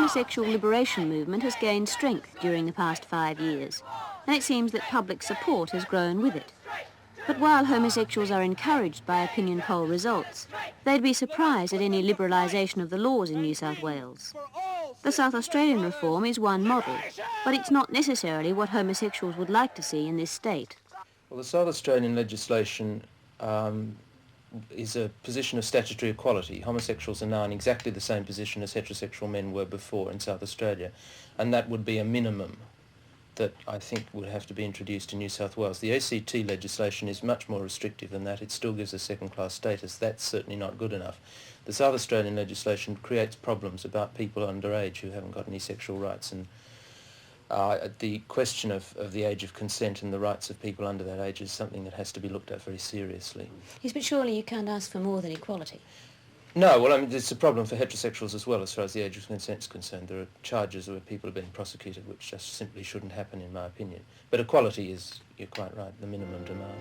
homosexual liberation movement has gained strength during the past 5 years, and it seems that public support has grown with it. But while homosexuals are encouraged by opinion poll results, they'd be surprised at any liberalisation of the laws in New South Wales. The South Australian reform is one model, but it's not necessarily what homosexuals would like to see in this state. Well, the South Australian legislation is a position of statutory equality. Homosexuals are now in exactly the same position as heterosexual men were before in South Australia, and that would be a minimum that I think would have to be introduced in New South Wales. The ACT legislation is much more restrictive than that. It still gives a second-class status. That's certainly not good enough. The South Australian legislation creates problems about people underage who haven't got any sexual rights, and the question of the age of consent and the rights of people under that age is something that has to be looked at very seriously. Yes, but surely you can't ask for more than equality. No, well, I mean, it's a problem for heterosexuals as well as far as the age of consent is concerned. There are charges where people are being prosecuted which just simply shouldn't happen, in my opinion. But equality is, you're quite right, the minimum demand.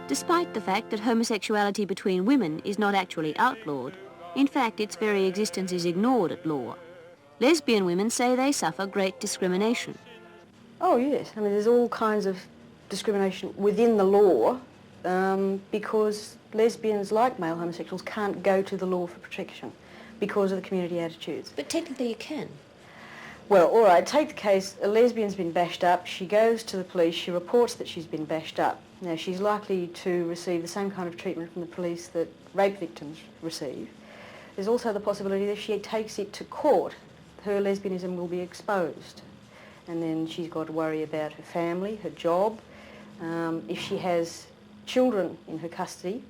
Despite the fact that homosexuality between women is not actually outlawed, in fact its very existence is ignored at law. Lesbian women say they suffer great discrimination. Oh yes, I mean there's all kinds of discrimination within the law because lesbians, like male homosexuals, can't go to the law for protection because of the community attitudes. But technically you can. Well, all right, take the case, a lesbian's been bashed up, she goes to the police, she reports that she's been bashed up. Now, she's likely to receive the same kind of treatment from the police that rape victims receive. There's also the possibility that if she takes it to court, her lesbianism will be exposed. And then she's got to worry about her family, her job. If she has children in her custody,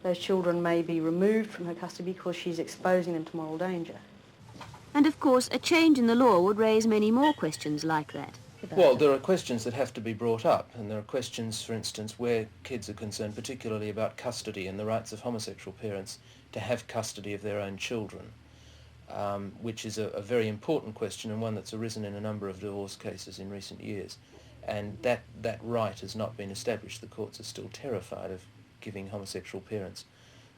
those children may be removed from her custody because she's exposing them to moral danger. And of course, a change in the law would raise many more questions like that. Well, there are questions that have to be brought up, and there are questions, for instance, where kids are concerned, particularly about custody and the rights of homosexual parents to have custody of their own children, which is a very important question and one that's arisen in a number of divorce cases in recent years. And that right has not been established. The courts are still terrified of giving homosexual parents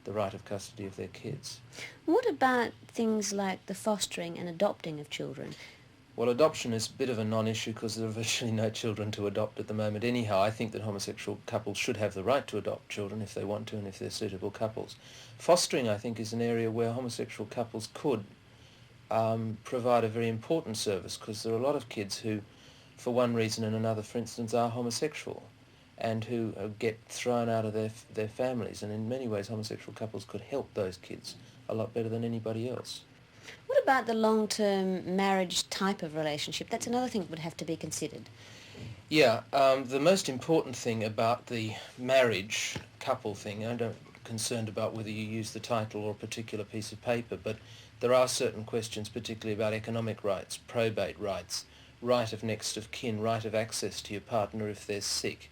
the right of custody of their kids. What about things like the fostering and adopting of children? Well, adoption is a bit of a non-issue because there are virtually no children to adopt at the moment anyhow. I think that homosexual couples should have the right to adopt children if they want to and if they're suitable couples. Fostering, I think, is an area where homosexual couples could provide a very important service because there are a lot of kids who, for one reason and another, for instance, are homosexual and who get thrown out of their families. And in many ways, homosexual couples could help those kids a lot better than anybody else. What about the long-term marriage type of relationship? That's another thing that would have to be considered. Yeah, the most important thing about the marriage couple thing, I'm not concerned about whether you use the title or a particular piece of paper, but there are certain questions, particularly about economic rights, probate rights, right of next of kin, right of access to your partner if they're sick,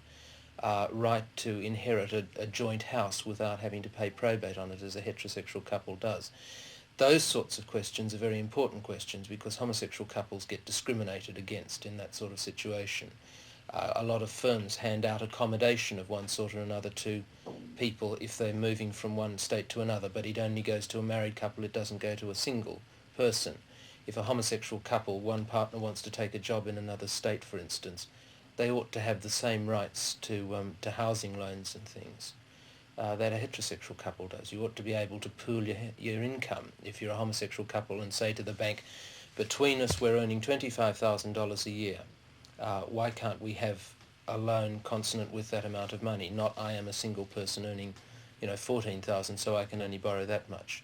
right to inherit a joint house without having to pay probate on it as a heterosexual couple does. Those sorts of questions are very important questions because homosexual couples get discriminated against in that sort of situation. A lot of firms hand out accommodation of one sort or another to people if they're moving from one state to another, but it only goes to a married couple, it doesn't go to a single person. If a homosexual couple, one partner wants to take a job in another state, for instance, they ought to have the same rights to housing loans and things that a heterosexual couple does. You ought to be able to pool your income if you're a homosexual couple and say to the bank, between us we're earning $25,000 a year. Why can't we have a loan consonant with that amount of money? Not I am a single person earning, $14,000, so I can only borrow that much.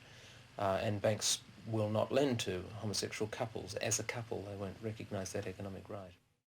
And banks will not lend to homosexual couples. As a couple, they won't recognise that economic right.